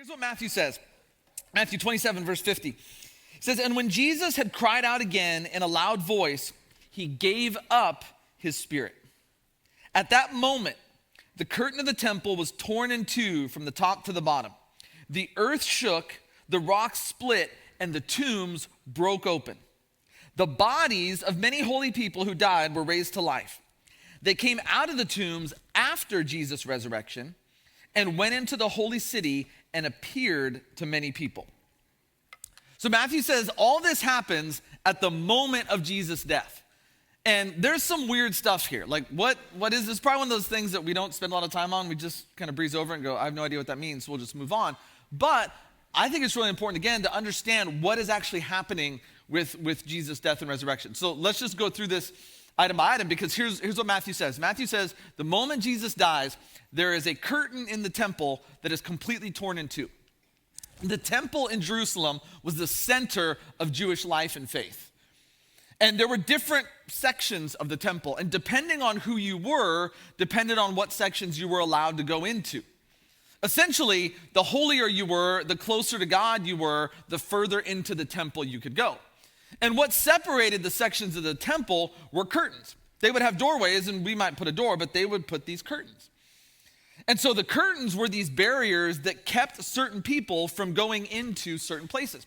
Here's what Matthew says. Matthew 27, verse 50. It says, "And when Jesus had cried out again in a loud voice, he gave up his spirit. At that moment, the curtain of the temple was torn in two from the top to the bottom. The earth shook, the rocks split, and the tombs broke open. The bodies of many holy people who died were raised to life. They came out of the tombs after Jesus' resurrection and went into the holy city and appeared to many people." So Matthew says all this happens at the moment of Jesus' death. And there's some weird stuff here. Like what is this? Probably one of those things that we don't spend a lot of time on. We just kind of breeze over and go, I have no idea what that means, so we'll just move on. But I think it's really important, again, to understand what is actually happening with Jesus' death and resurrection. So let's just go through this item by item, because here's what Matthew says. Matthew says, the moment Jesus dies, there is a curtain in the temple that is completely torn in two. The temple in Jerusalem was the center of Jewish life and faith. And there were different sections of the temple, and depending on who you were, depended on what sections you were allowed to go into. Essentially, the holier you were, the closer to God you were, the further into the temple you could go. And what separated the sections of the temple were curtains. They would have doorways, and we might put a door, but they would put these curtains. And so the curtains were these barriers that kept certain people from going into certain places.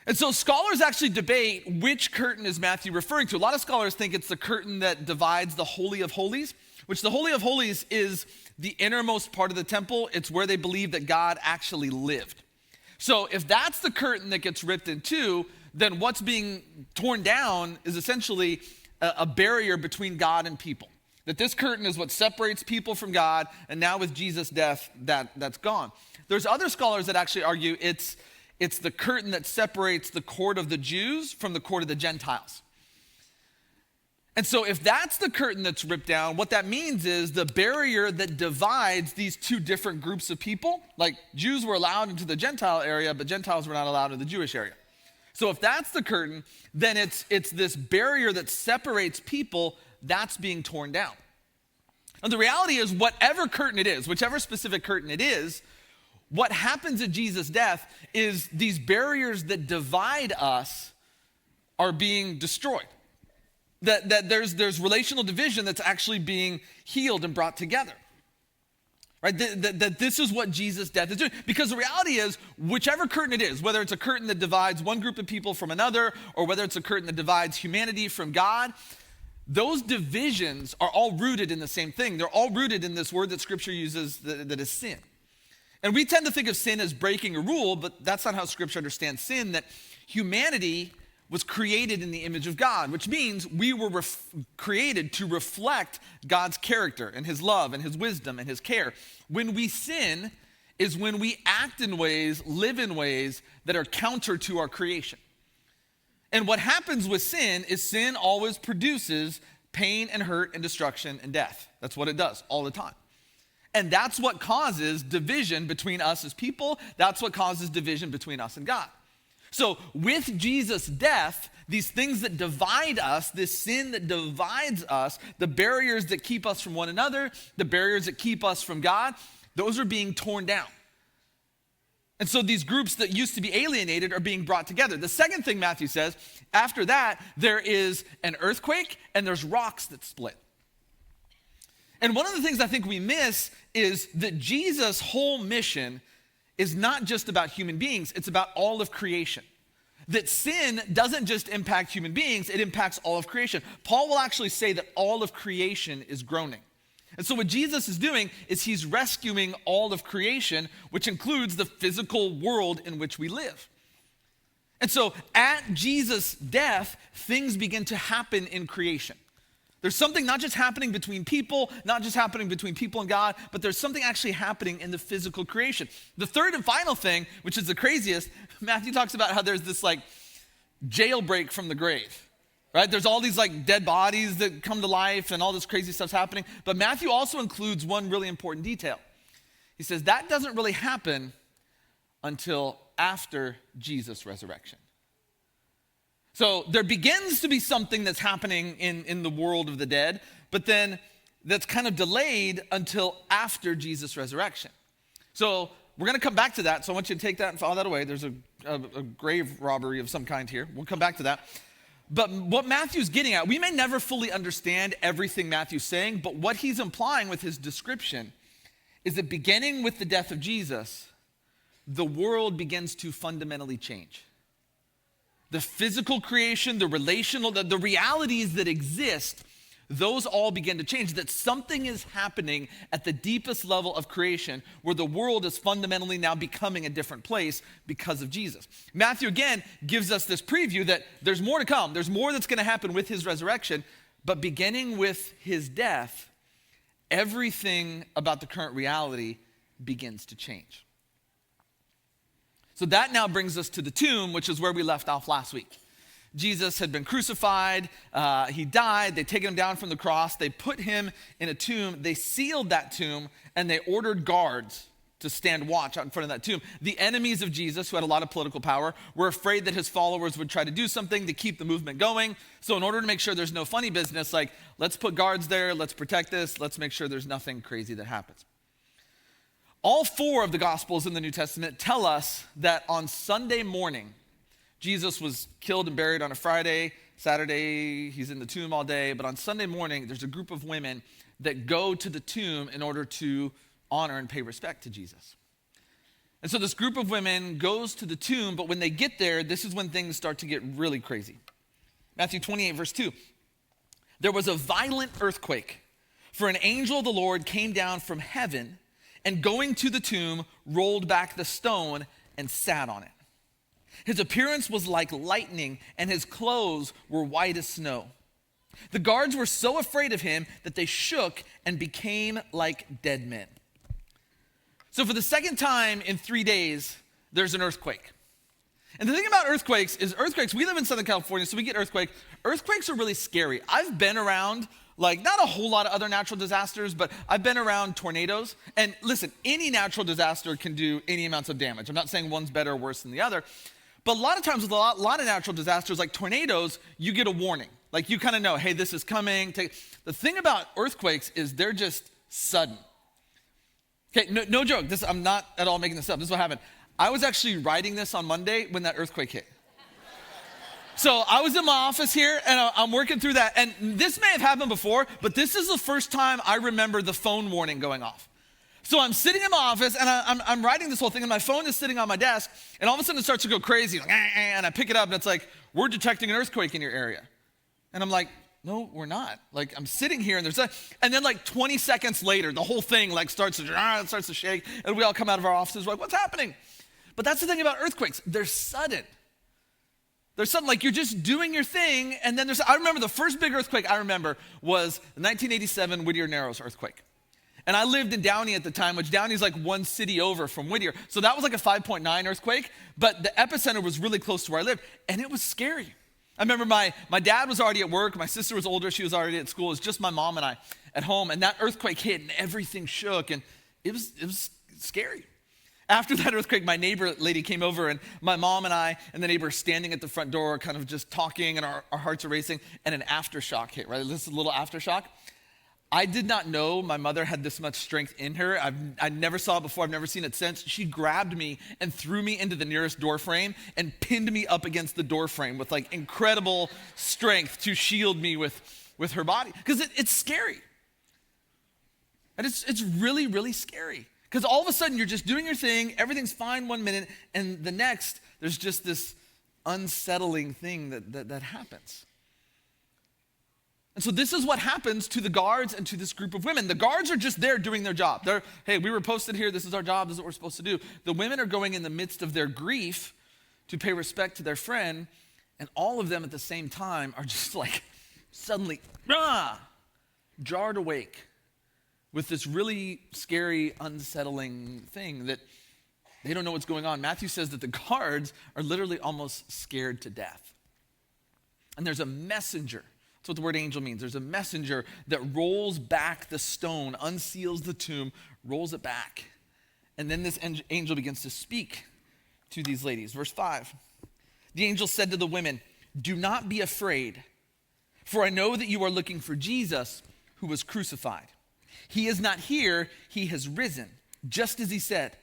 And so scholars actually debate which curtain is Matthew referring to. A lot of scholars think it's the curtain that divides the Holy of Holies, which the Holy of Holies is the innermost part of the temple. It's where they believe that God actually lived. So if that's the curtain that gets ripped in two, then what's being torn down is essentially a barrier between God and people. That this curtain is what separates people from God, and now with Jesus' death, that's gone. There's other scholars that actually argue it's the curtain that separates the court of the Jews from the court of the Gentiles. And so if that's the curtain that's ripped down, what that means is the barrier that divides these two different groups of people, like Jews were allowed into the Gentile area, but Gentiles were not allowed into the Jewish area. So if that's the curtain, then it's this barrier that separates people that's being torn down. And the reality is, whatever curtain it is, whichever specific curtain it is, what happens at Jesus' death is these barriers that divide us are being destroyed. That there's relational division that's actually being healed and brought together. Right? That this is what Jesus' death is doing. Because the reality is, whichever curtain it is, whether it's a curtain that divides one group of people from another, or whether it's a curtain that divides humanity from God, those divisions are all rooted in the same thing. They're all rooted in this word that Scripture uses that is sin. And we tend to think of sin as breaking a rule, but that's not how Scripture understands sin, that humanity was created in the image of God, which means we were created to reflect God's character and his love and his wisdom and his care. When we sin is when we act in ways, live in ways that are counter to our creation. And what happens with sin is sin always produces pain and hurt and destruction and death. That's what it does all the time. And that's what causes division between us as people. That's what causes division between us and God. So with Jesus' death, these things that divide us, this sin that divides us, the barriers that keep us from one another, the barriers that keep us from God, those are being torn down. And so these groups that used to be alienated are being brought together. The second thing Matthew says, after that, there is an earthquake and there's rocks that split. And one of the things I think we miss is that Jesus' whole mission is not just about human beings, it's about all of creation. That sin doesn't just impact human beings, it impacts all of creation. Paul will actually say that all of creation is groaning. And so what Jesus is doing is he's rescuing all of creation, which includes the physical world in which we live. And so at Jesus' death, things begin to happen in creation. There's something not just happening between people, not just happening between people and God, but there's something actually happening in the physical creation. The third and final thing, which is the craziest, Matthew talks about how there's this like jailbreak from the grave, right? There's all these like dead bodies that come to life and all this crazy stuff's happening. But Matthew also includes one really important detail. He says that doesn't really happen until after Jesus' resurrection. So there begins to be something that's happening in the world of the dead, but then that's kind of delayed until after Jesus' resurrection. So we're going to come back to that. So I want you to take that and file that away. There's a grave robbery of some kind here. We'll come back to that. But what Matthew's getting at, we may never fully understand everything Matthew's saying, but what he's implying with his description is that beginning with the death of Jesus, the world begins to fundamentally change. The physical creation, the relational, the realities that exist, those all begin to change. That something is happening at the deepest level of creation where the world is fundamentally now becoming a different place because of Jesus. Matthew, again, gives us this preview that there's more to come. There's more that's going to happen with his resurrection. But beginning with his death, everything about the current reality begins to change. So that now brings us to the tomb, which is where we left off last week. Jesus had been crucified, he died, they'd taken him down from the cross, they put him in a tomb, they sealed that tomb, and they ordered guards to stand watch out in front of that tomb. The enemies of Jesus, who had a lot of political power, were afraid that his followers would try to do something to keep the movement going. So in order to make sure there's no funny business, like, let's put guards there, let's protect this, let's make sure there's nothing crazy that happens. All four of the Gospels in the New Testament tell us that on Sunday morning, Jesus was killed and buried on a Friday. Saturday, he's in the tomb all day. But on Sunday morning, there's a group of women that go to the tomb in order to honor and pay respect to Jesus. And so this group of women goes to the tomb, but when they get there, this is when things start to get really crazy. Matthew 28, verse 2. There was a violent earthquake, for an angel of the Lord came down from heaven and going to the tomb, rolled back the stone and sat on it. His appearance was like lightning, and his clothes were white as snow. The guards were so afraid of him that they shook and became like dead men. So for the second time in 3 days, there's an earthquake. And the thing about earthquakes is we live in Southern California, so we get earthquakes. Earthquakes are really scary. I've been around, like, not a whole lot of other natural disasters, but I've been around tornadoes. And listen, any natural disaster can do any amounts of damage. I'm not saying one's better or worse than the other. But a lot of times with a lot of natural disasters, like tornadoes, you get a warning. Like, you kind of know, hey, this is coming. The thing about earthquakes is they're just sudden. Okay, no joke. I'm not at all making this up. This is what happened. I was actually writing this on Monday when that earthquake hit. So I was in my office here, and I'm working through that. And this may have happened before, but this is the first time I remember the phone warning going off. So I'm sitting in my office, and I'm writing this whole thing, and my phone is sitting on my desk, and all of a sudden it starts to go crazy, like, and I pick it up, and it's like, we're detecting an earthquake in your area. And I'm like, no, we're not. Like, I'm sitting here, and and then like 20 seconds later, the whole thing like starts to shake, and we all come out of our offices, we're like, what's happening? But that's the thing about earthquakes. They're sudden. There's something like you're just doing your thing, and then I remember the first big earthquake I remember was the 1987 Whittier Narrows earthquake. And I lived in Downey at the time, which Downey is like one city over from Whittier. So that was like a 5.9 earthquake, but the epicenter was really close to where I lived, and it was scary. I remember my dad was already at work, my sister was older, she was already at school, it was just my mom and I at home, and that earthquake hit and everything shook, and it was scary. After that earthquake, my neighbor lady came over, and my mom and I and the neighbor standing at the front door, kind of just talking, and our hearts are racing, and an aftershock hit, right? This is a little aftershock. I did not know my mother had this much strength in her. I never saw it before. I've never seen it since. She grabbed me and threw me into the nearest door frame and pinned me up against the door frame with like incredible strength to shield me with her body. Because it's scary. And it's really, really scary. Because all of a sudden you're just doing your thing, everything's fine 1 minute, and the next there's just this unsettling thing that happens. And so this is what happens to the guards and to this group of women. The guards are just there doing their job. Hey, we were posted here, this is our job, this is what we're supposed to do. The women are going in the midst of their grief to pay respect to their friend, and all of them at the same time are just like suddenly jarred awake with this really scary, unsettling thing that they don't know what's going on. Matthew says that the guards are literally almost scared to death. And there's a messenger. That's what the word angel means. There's a messenger that rolls back the stone, unseals the tomb, rolls it back. And then this angel begins to speak to these ladies. Verse 5. The angel said to the women, "Do not be afraid, for I know that you are looking for Jesus who was crucified. He is not here, he has risen, just as he said.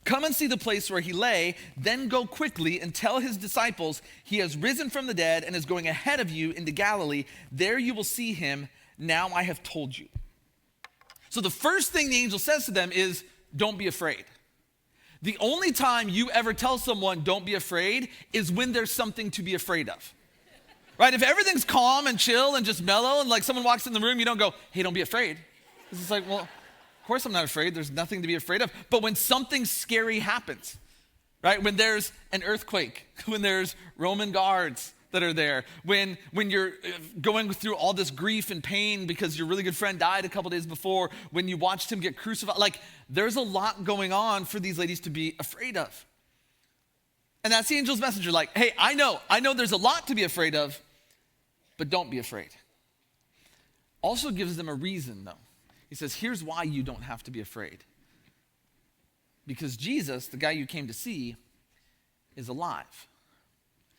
Come and see the place where he lay, then go quickly and tell his disciples, he has risen from the dead and is going ahead of you into Galilee. There you will see him. Now I have told you. So the first thing the angel says to them is, don't be afraid. The only time you ever tell someone don't be afraid is when there's something to be afraid of. Right? If everything's calm and chill and just mellow and like someone walks in the room, you don't go, hey, don't be afraid. It's like, well, of course I'm not afraid. There's nothing to be afraid of. But when something scary happens, right? When there's an earthquake, when there's Roman guards that are there, when you're going through all this grief and pain because your really good friend died a couple days before, when you watched him get crucified, like there's a lot going on for these ladies to be afraid of. And that's the angel's message. Like, hey, I know there's a lot to be afraid of, but don't be afraid. Also gives them a reason though. He says, here's why you don't have to be afraid. Because Jesus, the guy you came to see, is alive.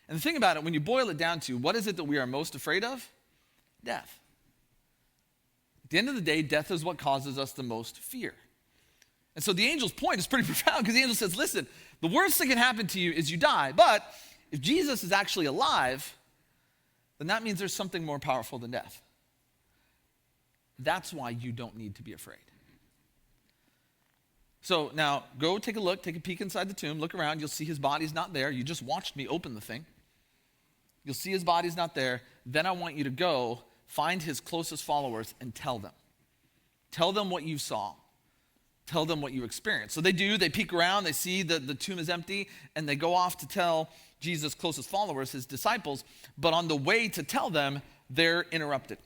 And the thing about it, when you boil it down to, what is it that we are most afraid of? Death. At the end of the day, death is what causes us the most fear. And so the angel's point is pretty profound because the angel says, listen, the worst that can happen to you is you die. But if Jesus is actually alive, then that means there's something more powerful than death. That's why you don't need to be afraid. So now go take a peek inside the tomb, look around, you'll see his body's not there. You just watched me open the thing. You'll see his body's not there. Then I want you to go find his closest followers and tell them. Tell them what you saw. Tell them what you experienced. So they do, they peek around, they see the tomb is empty, and they go off to tell Jesus' closest followers, his disciples, but on the way to tell them, they're interrupted.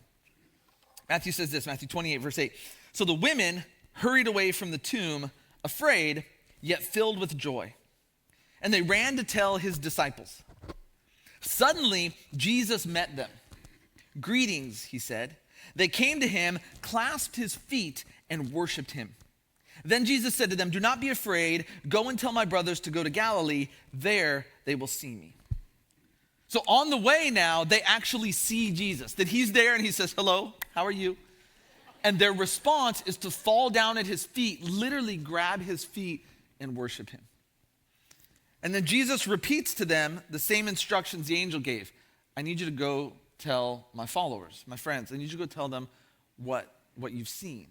Matthew says this, Matthew 28, verse 8. So the women hurried away from the tomb, afraid, yet filled with joy. And they ran to tell his disciples. Suddenly, Jesus met them. Greetings, he said. They came to him, clasped his feet, and worshiped him. Then Jesus said to them, do not be afraid. Go and tell my brothers to go to Galilee. There they will see me. So on the way now, they actually see Jesus. That he's there and he says, hello, how are you? And their response is to fall down at his feet, literally grab his feet and worship him. And then Jesus repeats to them the same instructions the angel gave. I need you to go tell my followers, my friends. I need you to go tell them what you've seen.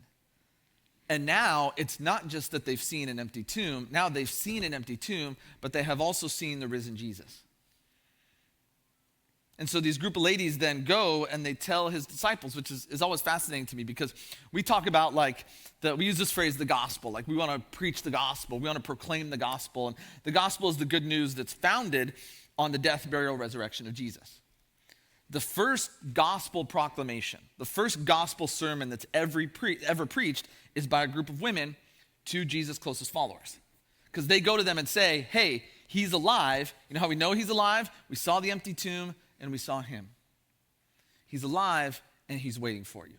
And now it's not just that they've seen an empty tomb. Now they've seen an empty tomb, but they have also seen the risen Jesus. And so these group of ladies then go and they tell his disciples, which is always fascinating to me because we talk about we use this phrase, the gospel. Like we want to preach the gospel. We want to proclaim the gospel. And the gospel is the good news that's founded on the death, burial, resurrection of Jesus. The first gospel proclamation, the first gospel sermon that's ever preached is by a group of women to Jesus' closest followers. Because they go to them and say, hey, he's alive. You know how we know he's alive? We saw the empty tomb and we saw him. He's alive and he's waiting for you.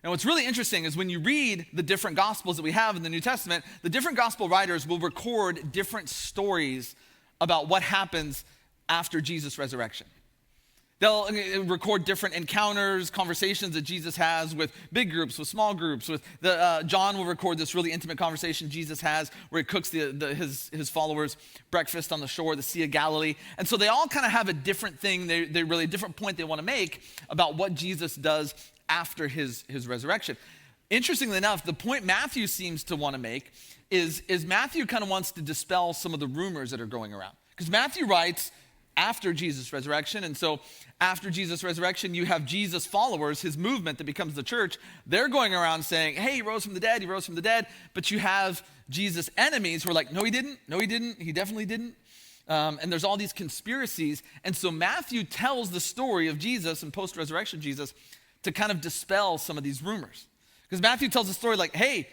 Now what's really interesting is when you read the different gospels that we have in the New Testament, the different gospel writers will record different stories about what happens after Jesus' resurrection. They'll record different encounters, conversations that Jesus has with big groups, with small groups. John will record this really intimate conversation Jesus has where he cooks his followers breakfast on the shore of the Sea of Galilee. And so they all kind of have a different thing, they really a different point they want to make about what Jesus does after his resurrection. Interestingly enough, the point Matthew seems to want to make is Matthew kind of wants to dispel some of the rumors that are going around. Because Matthew writes after Jesus' resurrection. And so after Jesus' resurrection, you have Jesus' followers, his movement that becomes the church. They're going around saying, hey, he rose from the dead, he rose from the dead. But you have Jesus' enemies who are like, no, he didn't, he definitely didn't. And there's all these conspiracies. And so Matthew tells the story of Jesus and post-resurrection Jesus to kind of dispel some of these rumors. Because Matthew tells the story like, hey,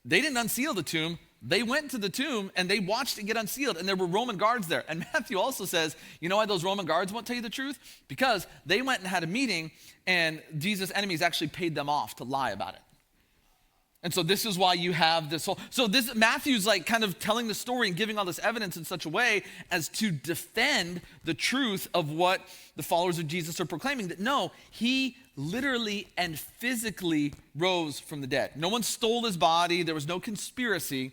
they didn't unseal the tomb. They went to the tomb and they watched it get unsealed and there were Roman guards there. And Matthew also says, you know why those Roman guards won't tell you the truth? Because they went and had a meeting and Jesus' enemies actually paid them off to lie about it. And so this is why you have this whole, Matthew's like kind of telling the story and giving all this evidence in such a way as to defend the truth of what the followers of Jesus are proclaiming, that no, he literally and physically rose from the dead. No one stole his body. There was no conspiracy.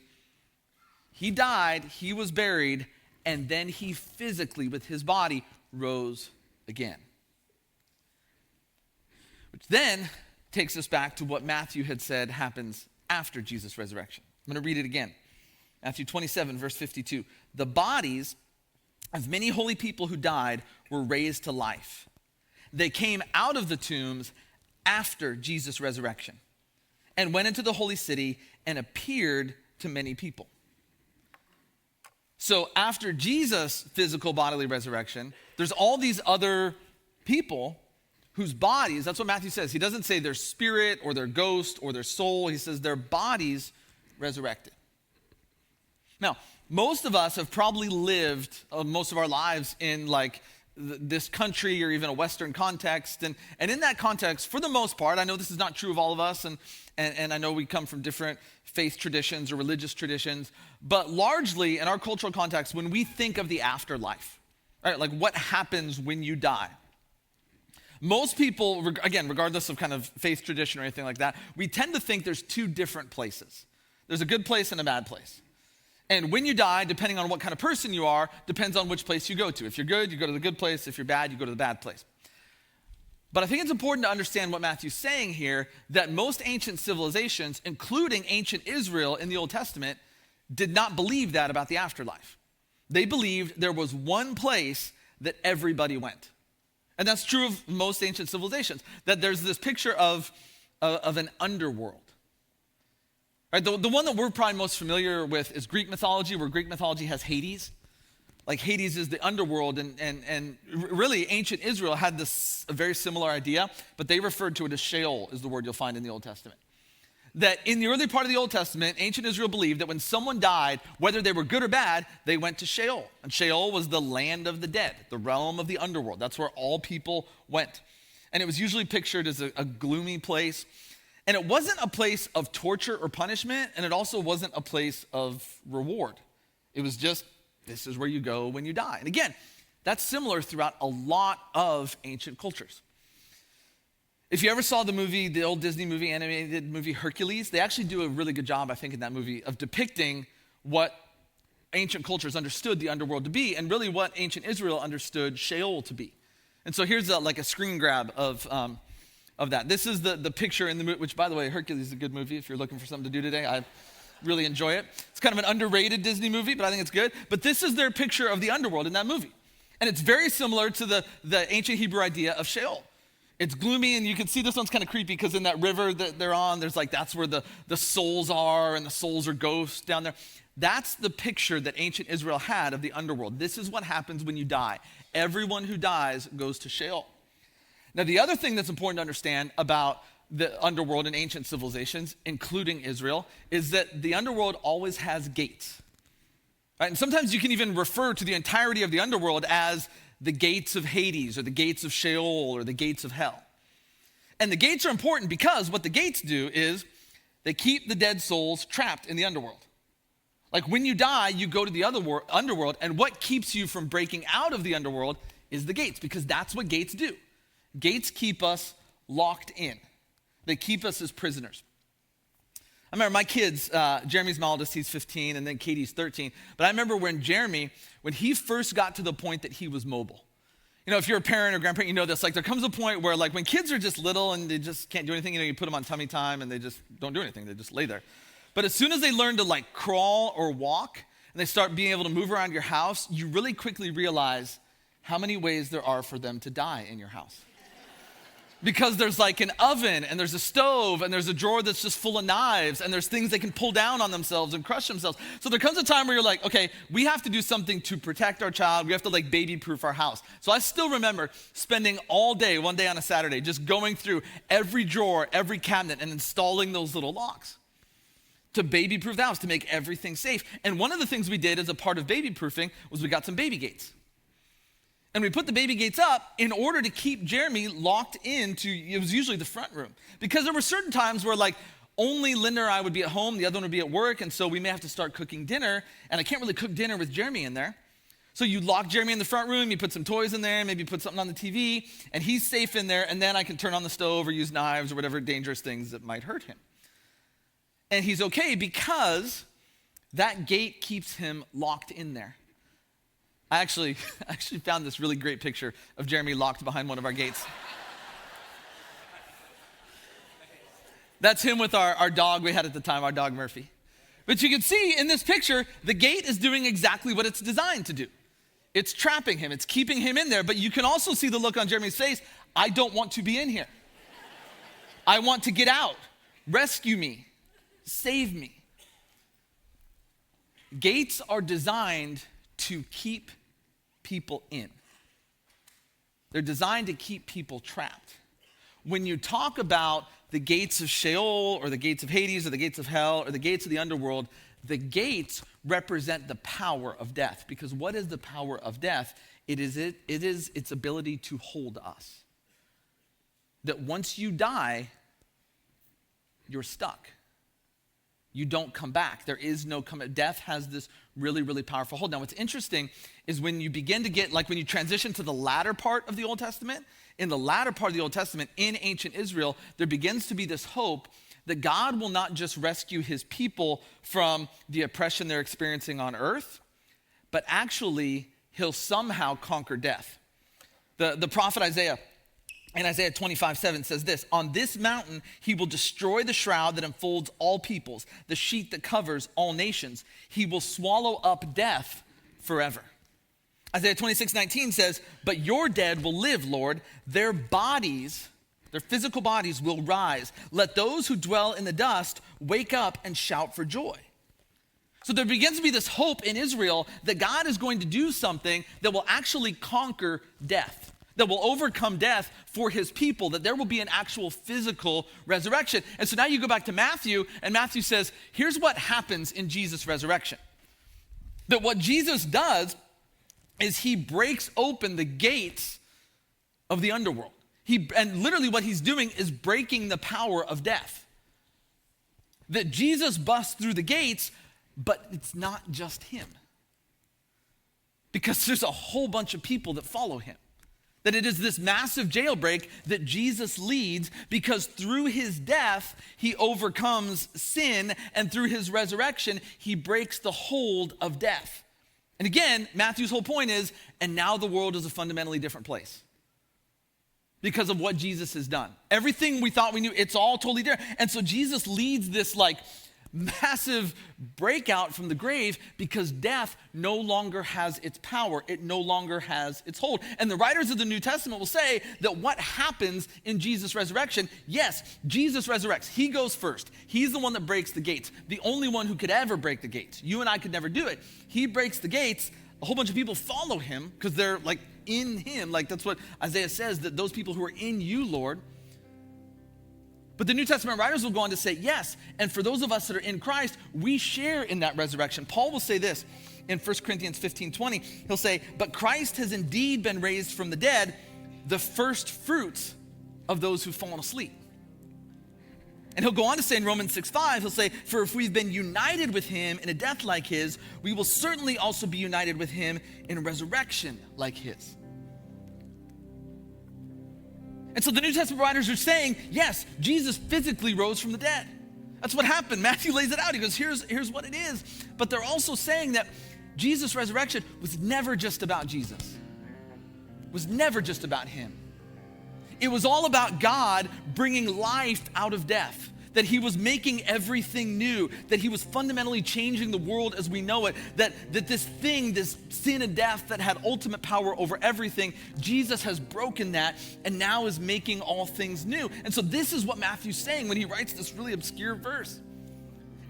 He died, he was buried, and then he physically, with his body, rose again. Which then takes us back to what Matthew had said happens after Jesus' resurrection. I'm going to read it again. Matthew 27, verse 52. The bodies of many holy people who died were raised to life. They came out of the tombs after Jesus' resurrection and went into the holy city and appeared to many people. So after Jesus' physical bodily resurrection, there's all these other people whose bodies, that's what Matthew says. He doesn't say their spirit or their ghost or their soul. He says their bodies resurrected. Now, most of us have probably lived most of our lives in like this country or even a Western context. And in that context, for the most part, I know this is not true of all of us, and I know we come from different faith traditions or religious traditions, but largely in our cultural context, when we think of the afterlife, right, like what happens when you die, most people, again, regardless of kind of faith tradition or anything like that, we tend to think there's two different places. There's a good place and a bad place. And when you die, depending on what kind of person you are, depends on which place you go to. If you're good, you go to the good place. If you're bad, you go to the bad place. But I think it's important to understand what Matthew's saying here, that most ancient civilizations, including ancient Israel in the Old Testament, did not believe that about the afterlife. They believed there was one place that everybody went. And that's true of most ancient civilizations, that there's this picture of an underworld. Right, the one that we're probably most familiar with is Greek mythology, where Greek mythology has Hades. Like Hades is the underworld, and really ancient Israel had this a very similar idea, but they referred to it as Sheol, is the word you'll find in the Old Testament. That in the early part of the Old Testament, ancient Israel believed that when someone died, whether they were good or bad, they went to Sheol. And Sheol was the land of the dead, the realm of the underworld. That's where all people went. And it was usually pictured as a gloomy place. And it wasn't a place of torture or punishment, and it also wasn't a place of reward. It was just, this is where you go when you die. And again, that's similar throughout a lot of ancient cultures. If you ever saw the movie, the old Disney movie, animated movie Hercules, they actually do a really good job, I think, in that movie of depicting what ancient cultures understood the underworld to be, and really what ancient Israel understood Sheol to be. And so here's like a screen grab of that. This is the picture in the movie, which, by the way, Hercules is a good movie if you're looking for something to do today. I really enjoy it. It's kind of an underrated Disney movie, but I think it's good. But this is their picture of the underworld in that movie. And it's very similar to the ancient Hebrew idea of Sheol. It's gloomy, and you can see this one's kind of creepy because in that river that they're on, there's like, that's where the souls are, and the souls are ghosts down there. That's the picture that ancient Israel had of the underworld. This is what happens when you die. Everyone who dies goes to Sheol. Now, the other thing that's important to understand about the underworld in ancient civilizations, including Israel, is that the underworld always has gates. Right? And sometimes you can even refer to the entirety of the underworld as the gates of Hades or the gates of Sheol or the gates of hell. And the gates are important because what the gates do is they keep the dead souls trapped in the underworld. Like when you die, you go to the underworld, and what keeps you from breaking out of the underworld is the gates, because that's what gates do. Gates keep us locked in. They keep us as prisoners. I remember my kids, Jeremy's my oldest, he's 15, and then Katie's 13. But I remember when Jeremy, when he first got to the point that he was mobile. You know, if you're a parent or grandparent, you know this. Like there comes a point where like when kids are just little and they just can't do anything, you know, you put them on tummy time and they just don't do anything. They just lay there. But as soon as they learn to like crawl or walk and they start being able to move around your house, you really quickly realize how many ways there are for them to die in your house. Because there's like an oven, and there's a stove, and there's a drawer that's just full of knives, and there's things they can pull down on themselves and crush themselves. So there comes a time where you're like, okay, we have to do something to protect our child. We have to like baby-proof our house. So I still remember spending all day, one day on a Saturday, just going through every drawer, every cabinet, and installing those little locks to baby-proof the house, to make everything safe. And one of the things we did as a part of baby-proofing was we got some baby gates. And we put the baby gates up in order to keep Jeremy locked into, it was usually the front room. Because there were certain times where like only Linda or I would be at home, the other one would be at work, and so we may have to start cooking dinner, and I can't really cook dinner with Jeremy in there. So you lock Jeremy in the front room, you put some toys in there, maybe put something on the TV, and he's safe in there, and then I can turn on the stove or use knives or whatever dangerous things that might hurt him. And he's okay because that gate keeps him locked in there. I actually found this really great picture of Jeremy locked behind one of our gates. That's him with our dog we had at the time, our dog Murphy. But you can see in this picture, the gate is doing exactly what it's designed to do. It's trapping him, it's keeping him in there, but you can also see the look on Jeremy's face. I don't want to be in here. I want to get out. Rescue me. Save me. Gates are designed to keep people in. They're designed to keep people trapped. When you talk about the gates of Sheol or the gates of Hades or the gates of hell or the gates of the underworld, the gates represent the power of death. Because what is the power of death? It is its ability to hold us. That once you die, you're stuck. You don't come back. There is no comeback. Death has this really, really powerful hold. Now, what's interesting is when you begin to get, like when you transition to the latter part of the Old Testament, in the latter part of the Old Testament, in ancient Israel, there begins to be this hope that God will not just rescue his people from the oppression they're experiencing on earth, but actually he'll somehow conquer death. The prophet Isaiah, in Isaiah 25:7 says this, on this mountain he will destroy the shroud that enfolds all peoples, the sheet that covers all nations. He will swallow up death forever. Isaiah 26:19 says, but your dead will live, Lord. Their bodies, their physical bodies will rise. Let those who dwell in the dust wake up and shout for joy. So there begins to be this hope in Israel that God is going to do something that will actually conquer death, that will overcome death for his people, that there will be an actual physical resurrection. And so now you go back to Matthew, and Matthew says, here's what happens in Jesus' resurrection. That what Jesus does is he breaks open the gates of the underworld. And literally what he's doing is breaking the power of death. That Jesus busts through the gates, but it's not just him. Because there's a whole bunch of people that follow him. That it is this massive jailbreak that Jesus leads because through his death, he overcomes sin, and through his resurrection, he breaks the hold of death. And again, Matthew's whole point is, and now the world is a fundamentally different place because of what Jesus has done. Everything we thought we knew, it's all totally different. And so Jesus leads this like massive breakout from the grave because death no longer has its power. It no longer has its hold. And the writers of the New Testament will say that what happens in Jesus' resurrection, yes, Jesus resurrects. He goes first. He's the one that breaks the gates. The only one who could ever break the gates. You and I could never do it. He breaks the gates. A whole bunch of people follow him because they're like in him. Like that's what Isaiah says, that those people who are in you, Lord. But the New Testament writers will go on to say, yes, and for those of us that are in Christ, we share in that resurrection. Paul will say this in 1 Corinthians 15:20. He'll say, but Christ has indeed been raised from the dead, the first fruits of those who've fallen asleep. And he'll go on to say in Romans 6:5, he'll say, for if we've been united with him in a death like his, we will certainly also be united with him in a resurrection like his. And so the New Testament writers are saying, yes, Jesus physically rose from the dead. That's what happened. Matthew lays it out. He goes, here's what it is. But they're also saying that Jesus' resurrection was never just about Jesus. It was never just about him. It was all about God bringing life out of death. That he was making everything new, that he was fundamentally changing the world as we know it, that this thing, this sin and death that had ultimate power over everything, Jesus has broken that and now is making all things new. And so this is what Matthew's saying when he writes this really obscure verse.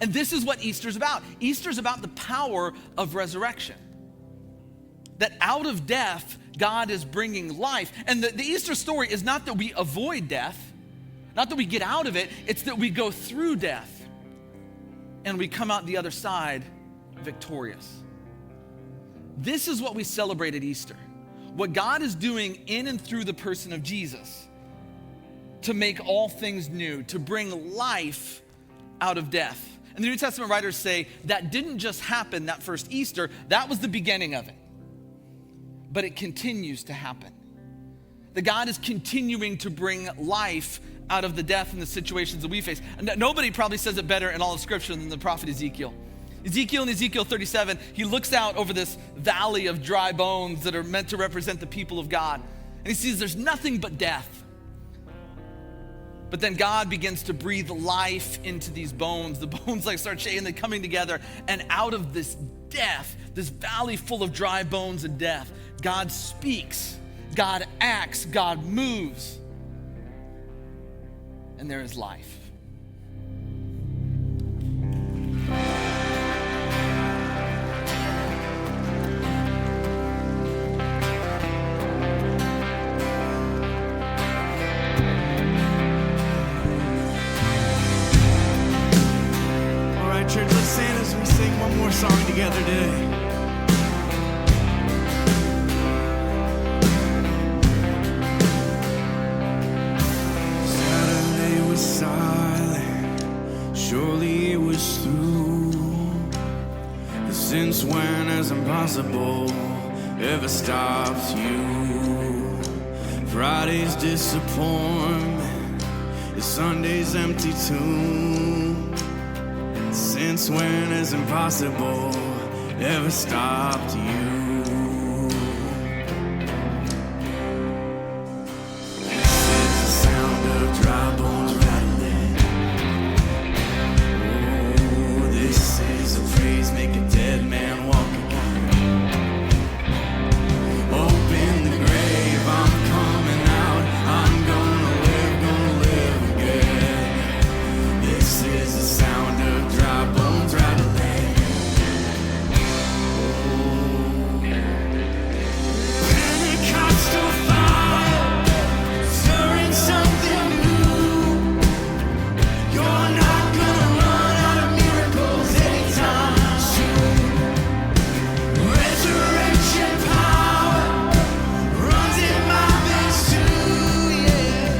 And this is what Easter's about. Easter's about the power of resurrection. That out of death, God is bringing life. And the Easter story is not that we avoid death, not that we get out of it, it's that we go through death and we come out the other side victorious. This is what we celebrate at Easter. What God is doing in and through the person of Jesus to make all things new, to bring life out of death. And the New Testament writers say that didn't just happen that first Easter, that was the beginning of it. But it continues to happen. That God is continuing to bring life out of the death and the situations that we face. Nobody probably says it better in all of Scripture than the prophet Ezekiel. Ezekiel in Ezekiel 37, he looks out over this valley of dry bones that are meant to represent the people of God. And he sees there's nothing but death. But then God begins to breathe life into these bones. The bones like start shaking, they're coming together. And out of this death, this valley full of dry bones and death, God speaks, God acts, God moves. And there is life. Church, let's stand as we sing one more song together today. Saturday was silent, surely it was through. Since when has impossible ever stopped you? Friday's disappointment is Sunday's empty tomb. Since when has impossible ever stopped you? This is the sound of dry bones rattling. Oh, this is a praise, make a dead man walk again. Open the grave, I'm coming out. I'm gonna live again. This is the sound of dry bones rattling. Pentecostal fire, stirring something new. You're not gonna run out of miracles anytime soon. Resurrection power runs in my veins too, yeah.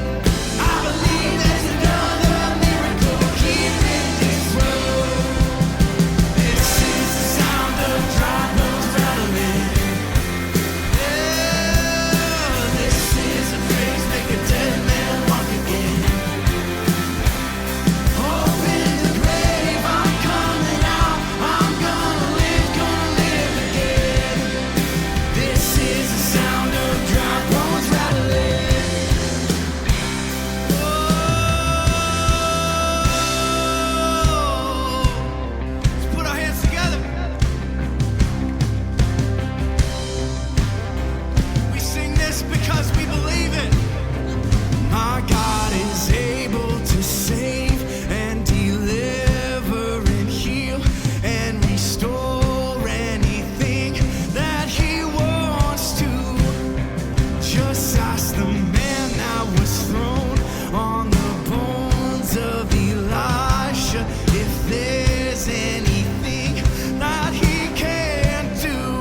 I believe there's another miracle keeping this road. This is the sound of dry bones rattling. Yeah, this is a praise, make a dead man walk again. Open the grave, I'm coming out. I'm gonna live again. This is the sound of dry bones rattling. Let's put our hands together. We sing this because we believe it. My God is able to save and deliver and heal and restore anything that He wants to. Just ask the man that was thrown on the bones of Elisha if there's anything that he can't do.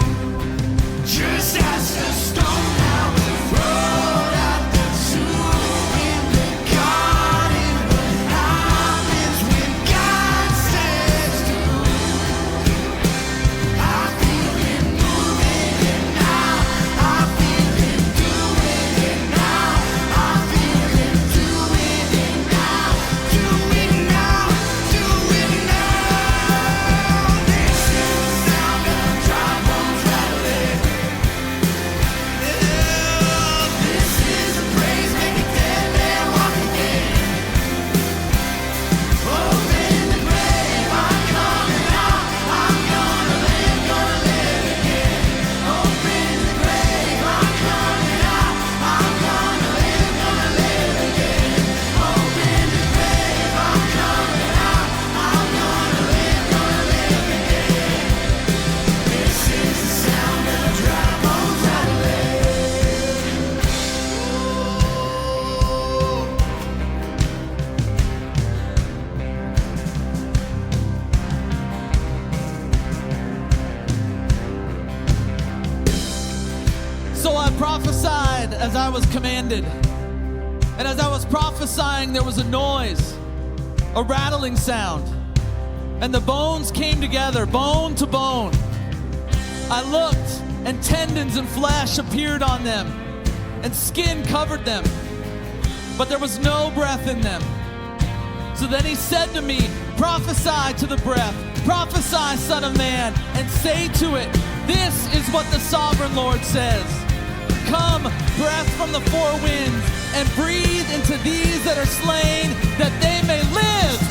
Just ask the stone that was rolled at the tomb in the garden what happens when God stands through. I feel Him moving it now. I feel Him doing it now. I feel Him doing it now. Do it now. Do it now. This is the sound of dry bones rattling. This is a praise, make a dead man walk again. Open the grave, I'm coming out. I'm gonna live again. Open the grave, I'm coming out. I'm gonna live again. Open the grave, I'm coming out. I'm gonna live again. This is the sound of dry bones rattling. So I prophesied as I was commanded. And as I was prophesying, there was a noise, a rattling sound. And the bones came together, bone to bone. I looked, and tendons and flesh appeared on them, and skin covered them. But there was no breath in them. So then He said to me, prophesy to the breath, Prophesy, Son of Man, and say to it, this is what the sovereign Lord says. Come, breath from the four winds, and breathe into these that are slain, that they may live